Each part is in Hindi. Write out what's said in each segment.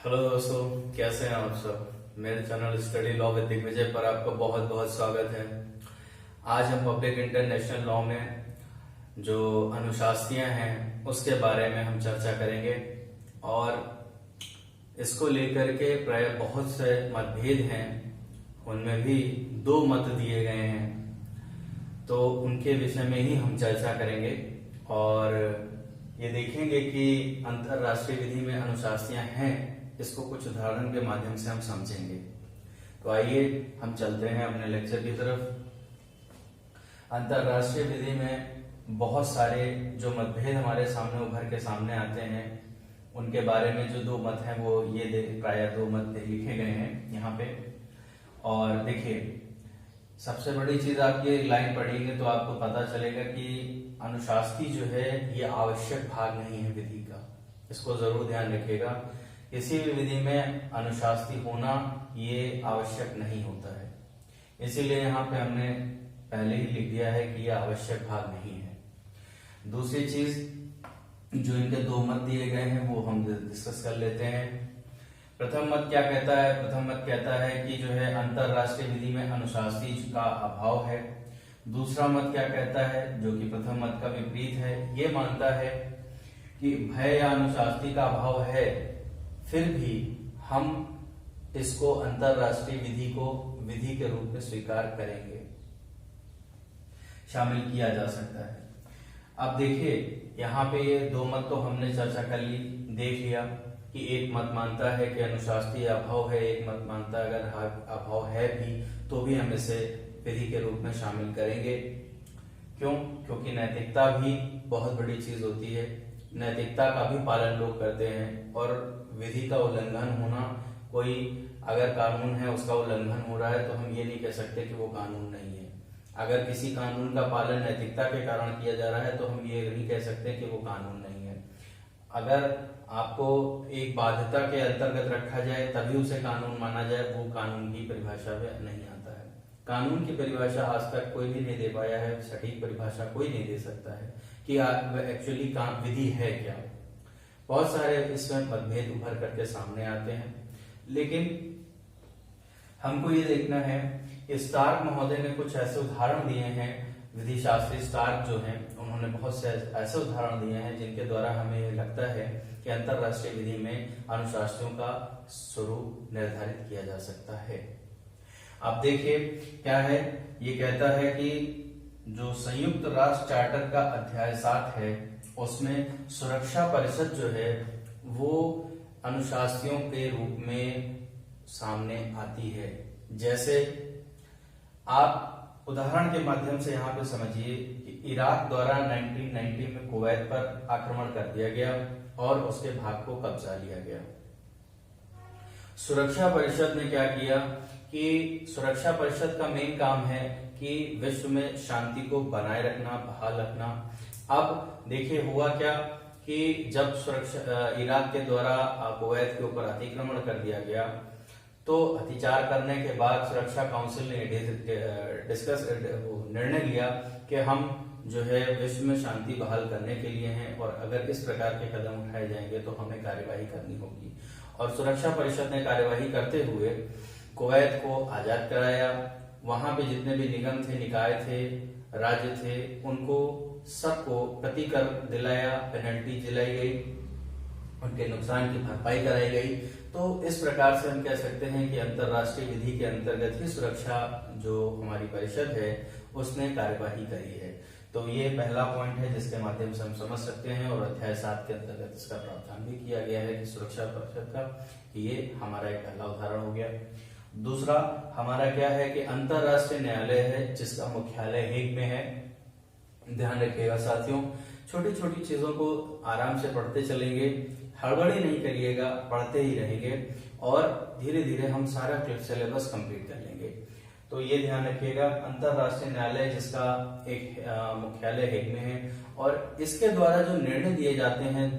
हेलो दोस्तों, कैसे हैं आप सब। मेरे channel study law with Digvijay पर आपका बहुत बहुत स्वागत है। आज हम पब्लिक इंटरनेशनल लॉ में जो अनुशासनियां हैं उसके बारे में हम चर्चा करेंगे और इसको लेकर के प्राय बहुत से मतभेद हैं। उनमें भी दो मत दिए गए हैं, तो उनके विषय में ही हम चर्चा करेंगे और ये देखेंगे कि अंतरराष्ट्रीय विधि में अनुशासनियां हैं, इसको कुछ उदाहरण के माध्यम से हम समझेंगे। तो आइए हम चलते हैं अपने लेक्चर की तरफ। अंतरराष्ट्रीय विधि में बहुत सारे जो मतभेद हमारे सामने उभर के सामने आते हैं, उनके बारे में जो दो मत हैं वो ये प्राय दो मत लिखे गए हैं यहाँ पे। और देखिए, सबसे बड़ी चीज आप ये लाइन पढ़ेंगे तो आपको पता चलेगा कि अनुशासनी जो है ये आवश्यक भाग नहीं है विधि का। इसको जरूर ध्यान रखिएगा, किसी भी विधि में अनुशासनी होना ये आवश्यक नहीं होता है। इसीलिए यहाँ पे हमने पहले ही लिख दिया है कि ये आवश्यक भाग नहीं है। दूसरी चीज, जो इनके दो मत दिए गए हैं वो हम डिस्कस कर लेते हैं। प्रथम मत क्या कहता है? प्रथम मत कहता है कि जो है अंतरराष्ट्रीय विधि में अनुशासनी का अभाव है। दूसरा मत क्या कहता है, जो कि प्रथम मत का विपरीत है, ये मानता है कि भय या अनुशासनी का अभाव है, फिर भी हम इसको अंतरराष्ट्रीय विधि को विधि के रूप में स्वीकार करेंगे, शामिल किया जा सकता है। अब देखिए, यहाँ पे ये दो मत तो हमने चर्चा कर ली, देख लिया कि एक मत मानता है कि अनुशासनी अभाव है, एक मत मानता है अगर अभाव है भी तो भी हम इसे विधि के रूप में शामिल करेंगे। क्यों? क्योंकि नैतिकता भी बहुत बड़ी चीज होती है। नैतिकता का भी पालन लोग करते हैं और विधि का उल्लंघन होना, कोई अगर कानून है उसका उल्लंघन हो रहा है तो हम ये नहीं कह सकते कि वो कानून नहीं है। अगर किसी कानून का पालन नैतिकता के कारण किया जा रहा है तो हम ये नहीं कह सकते कि वो कानून नहीं है। अगर आपको एक बाध्यता के अंतर्गत रखा जाए तभी उसे कानून माना जाए, वो कानून की परिभाषा में नहीं आता है। कानून की परिभाषा आज तक कोई भी नहीं दे पाया है, सटीक परिभाषा कोई नहीं दे सकता है कि एक्चुअली विधि है क्या। बहुत सारे इसमें मतभेद उभर करके सामने आते हैं, लेकिन हमको ये देखना है कि स्टार्क महोदय ने कुछ ऐसे उदाहरण दिए हैं, विधि शास्त्री स्टार्क जो हैं उन्होंने बहुत से ऐसे उदाहरण दिए हैं जिनके द्वारा हमें लगता है कि अंतरराष्ट्रीय विधि में अनुशासनियों का स्वरूप निर्धारित किया जा सकता है। अब देखिए क्या है, ये कहता है कि जो संयुक्त राष्ट्र चार्टर का अध्याय 7 है उसमें सुरक्षा परिषद जो है वो अनुशासनियों के रूप में सामने आती है। जैसे आप उदाहरण के माध्यम से यहाँ पे समझिए कि इराक द्वारा 1990 में कुवैत पर आक्रमण कर दिया गया और उसके भाग को कब्जा लिया गया। सुरक्षा परिषद ने क्या किया कि सुरक्षा परिषद का मेन काम है कि विश्व में शांति को बनाए रखना, बहाल रखना। अब देखिए हुआ क्या कि जब इराक के द्वारा कुवैत के ऊपर अतिक्रमण कर दिया गया तो अतिचार करने के बाद सुरक्षा काउंसिल ने निर्णय लिया कि हम जो है विश्व में शांति बहाल करने के लिए हैं और अगर इस प्रकार के कदम उठाए जाएंगे तो हमें कार्यवाही करनी होगी। और सुरक्षा परिषद ने कार्यवाही करते हुए कुवैत को आजाद कराया। वहां पे जितने भी निगम थे, निकाय थे, राज्य थे, उनको सबको प्रतिकर दिलाया, पेनल्टी दिलाई गई, उनके नुकसान की भरपाई कराई गई। तो इस प्रकार से हम कह सकते हैं कि अंतरराष्ट्रीय विधि के अंतर्गत ही सुरक्षा जो हमारी परिषद है उसने कार्यवाही करी है। तो ये पहला पॉइंट है जिसके माध्यम से हम समझ सकते हैं और अध्याय 7 के अंतर्गत इसका प्रावधान भी किया गया है कि सुरक्षा परिषद का, ये हमारा एक पहला उदाहरण हो गया। दूसरा हमारा क्या है कि अंतरराष्ट्रीय न्यायालय है जिसका मुख्यालय हेग में है। ध्यान रखिएगा साथियों, छोटी छोटी चीजों को आराम से पढ़ते चलेंगे, हड़बड़ी नहीं करिएगा, पढ़ते ही रहेंगे और धीरे धीरे हम सारा सिलेबस कंप्लीट कर लेंगे। तो ये ध्यान रखिएगा, अंतरराष्ट्रीय न्यायालय जिसका एक मुख्यालय हेग में है और इसके द्वारा जो निर्णय दिए जाते हैं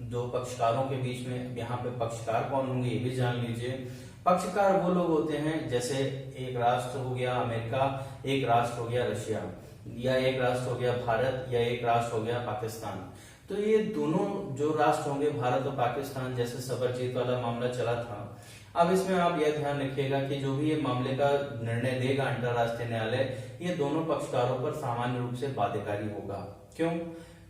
जो पक्षकारों के बीच में, यहाँ पे पक्षकार कौन होंगे ये भी जान लीजिए। पक्षकार वो लोग होते हैं जैसे एक राष्ट्र हो गया अमेरिका, एक राष्ट्र हो गया रशिया, या एक राष्ट्र हो गया भारत, या एक राष्ट्र हो गया पाकिस्तान। तो ये दोनों जो राष्ट्र होंगे, भारत और पाकिस्तान, जैसे सबर जीत वाला मामला चला था, अब इसमें आप यह ध्यान रखिएगा कि जो भी ये मामले का निर्णय देगा अंतरराष्ट्रीय न्यायालय, ये दोनों पक्षकारों पर सामान्य रूप से बाध्यकारी होगा। क्यों?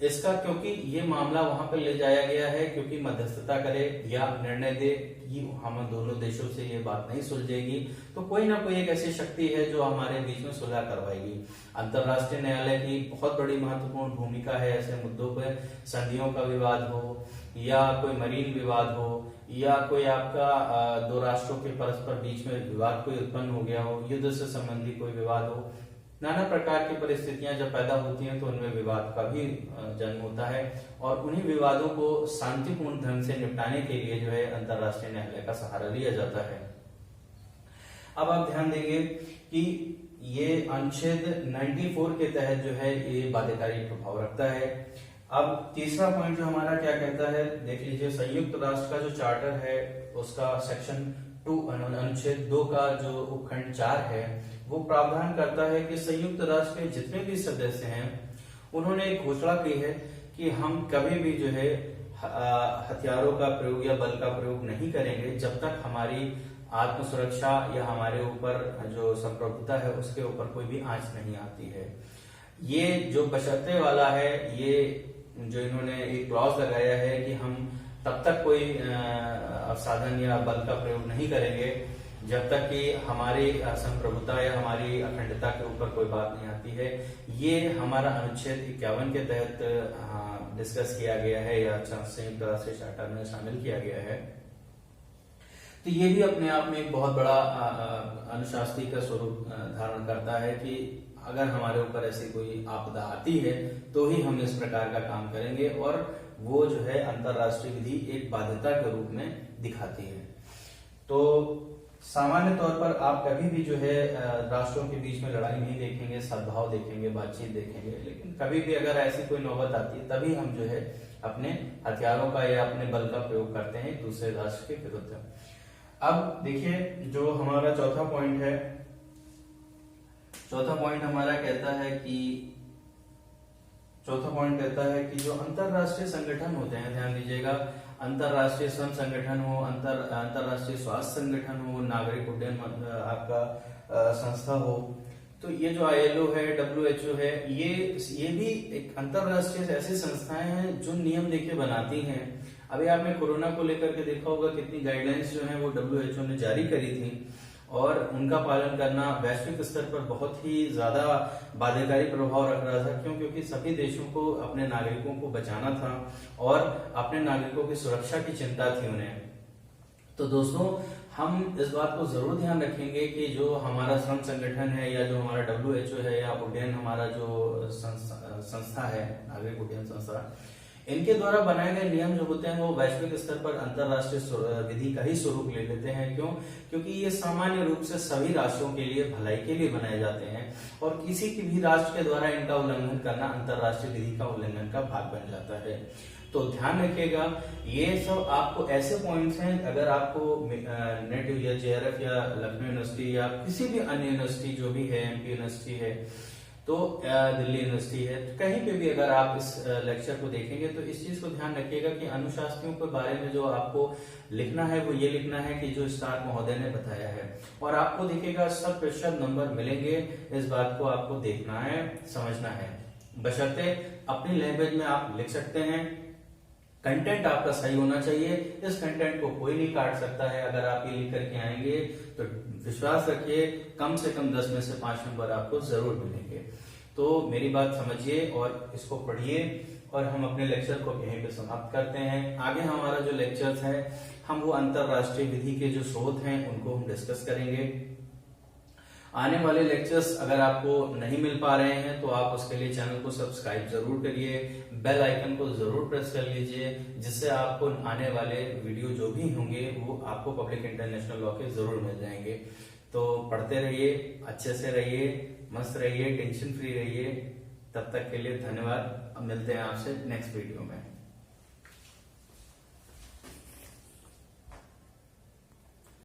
इसका क्योंकि ये मामला वहां पर ले जाया गया है क्योंकि मध्यस्थता करे या निर्णय दे कि हम दोनों देशों से ये बात नहीं सुलझेगी, तो कोई ना कोई एक ऐसी शक्ति है जो हमारे बीच में सुलह करवाएगी। अंतरराष्ट्रीय न्यायालय की बहुत बड़ी महत्वपूर्ण भूमिका है ऐसे मुद्दों पर, संधियों का विवाद हो या कोई मरीन विवाद हो या कोई आपका दो राष्ट्रों के परस्पर बीच में विवाद कोई उत्पन्न हो गया हो, युद्ध से संबंधी कोई विवाद हो, नाना प्रकार की परिस्थितियां जब पैदा होती हैं तो उनमें विवाद का भी जन्म होता है और उन्हीं विवादों को शांतिपूर्ण ढंग से निपटाने के लिए जो है अंतरराष्ट्रीय न्यायालय का सहारा लिया जाता है। अब आप ध्यान देंगे कि ये अनुच्छेद 94 के तहत जो है ये बाध्यकारी प्रभाव रखता है। अब तीसरा पॉइंट जो हमारा क्या कहता है, देख लीजिए, संयुक्त राष्ट्र का जो चार्टर है उसका सेक्शन 2 अनुच्छेद 2 का जो उपखंड 4 है वो प्रावधान करता है कि संयुक्त राष्ट्र के जितने भी सदस्य हैं उन्होंने एक घोषणा की है कि हम कभी भी जो है हथियारों का प्रयोग या बल का प्रयोग नहीं करेंगे जब तक हमारी आत्म सुरक्षा या हमारे ऊपर जो संप्रभुता है उसके ऊपर कोई भी आंच नहीं आती है। ये जो बशर्ते वाला है, ये जो इन्होंने एक क्लॉज लगाया है कि हम तब तक कोई साधन या बल का प्रयोग नहीं करेंगे जब तक कि हमारी संप्रभुता या हमारी अखंडता के ऊपर कोई बात नहीं आती है। ये हमारा अनुच्छेद 51 के तहत डिस्कस किया गया है या संयुक्त राष्ट्र चार्टर में शामिल किया गया है। तो ये भी अपने आप में एक बहुत बड़ा अनुशासनी का स्वरूप धारण करता है कि अगर हमारे ऊपर ऐसी कोई आपदा आती है तो ही हम इस प्रकार का काम करेंगे, और वो जो है अंतरराष्ट्रीय विधि एक बाध्यता के रूप में दिखाती है। तो सामान्य तौर पर आप कभी भी जो है राष्ट्रों के बीच में लड़ाई नहीं देखेंगे, सद्भाव देखेंगे, बातचीत देखेंगे, लेकिन कभी भी अगर ऐसी कोई नौबत आती है तभी हम जो है अपने हथियारों का या अपने बल का प्रयोग करते हैं एक दूसरे राष्ट्र के विरुद्ध। अब देखिए, जो हमारा चौथा पॉइंट है, चौथा पॉइंट हमारा कहता है कि जो अंतरराष्ट्रीय संगठन होते हैं, ध्यान दीजिएगा, अंतरराष्ट्रीय श्रम संगठन हो, अंतरराष्ट्रीय स्वास्थ्य संगठन हो, नागरिक उड्डयन आपका संस्था हो, तो ये जो ILO है, WHO है, ये भी एक अंतरराष्ट्रीय ऐसी संस्थाएं हैं जो नियम देखिए बनाती हैं। अभी आपने कोरोना को लेकर के देखा होगा कितनी गाइडलाइंस जो है वो WHO ने जारी करी थी और उनका पालन करना वैश्विक स्तर पर बहुत ही ज्यादा बाध्यकारी प्रभाव रख रहा था। क्यों? क्योंकि सभी देशों को अपने नागरिकों को बचाना था और अपने नागरिकों की सुरक्षा की चिंता थी उन्हें। तो दोस्तों, हम इस बात को जरूर ध्यान रखेंगे कि जो हमारा श्रम संगठन है या जो हमारा WHO है या उड्डयन हमारा जो संस्था है, नागरिक उड्डयन संस्था, इनके द्वारा बनाए गए नियम जो होते हैं वो वैश्विक स्तर पर अंतरराष्ट्रीय विधि का ही स्वरूप ले लेते हैं। क्यों? क्योंकि ये सामान्य रूप से सभी राष्ट्रों के लिए भलाई के लिए बनाए जाते हैं और किसी की भी राष्ट्र के द्वारा इनका उल्लंघन करना अंतरराष्ट्रीय विधि का उल्लंघन का भाग बन जाता है। तो ध्यान रखिएगा, ये सब आपको ऐसे पॉइंट्स हैं, अगर आपको नेट या JRF या लखनऊ यूनिवर्सिटी या किसी भी अन्य यूनिवर्सिटी जो भी है, MP यूनिवर्सिटी है, तो दिल्ली यूनिवर्सिटी है, तो कहीं पे भी अगर आप इस लेक्चर को देखेंगे तो इस चीज को ध्यान रखिएगा कि अनुशासनियों के बारे में जो आपको लिखना है वो ये लिखना है कि जो स्टार्क महोदय ने बताया है, और आपको देखिएगा 100% नंबर मिलेंगे। इस बात को आपको देखना है, समझना है, बशर्ते अपनी लैंग्वेज में आप लिख सकते हैं। कंटेंट आपका सही होना चाहिए, इस कंटेंट को कोई नहीं काट सकता है। अगर आप ये लिख करके आएंगे तो विश्वास रखिए कम से कम 10 में से 5 नंबर आपको जरूर मिलेंगे। तो मेरी बात समझिए और इसको पढ़िए, और हम अपने लेक्चर को यहीं पे समाप्त करते हैं। आगे हमारा जो लेक्चर्स है हम वो अंतरराष्ट्रीय विधि के जो स्रोत हैं उनको हम डिस्कस करेंगे। आने वाले लेक्चर्स अगर आपको नहीं मिल पा रहे हैं तो आप उसके लिए चैनल को सब्सक्राइब जरूर करिए, बेल आइकन को जरूर प्रेस कर लीजिए, जिससे आपको आने वाले वीडियो जो भी होंगे वो आपको पब्लिक इंटरनेशनल लॉ के जरूर मिल जाएंगे। तो पढ़ते रहिए, अच्छे से रहिए, मस्त रहिए, टेंशन फ्री रहिए। तब तक के लिए धन्यवाद। अब मिलते हैं आपसे नेक्स्ट वीडियो में।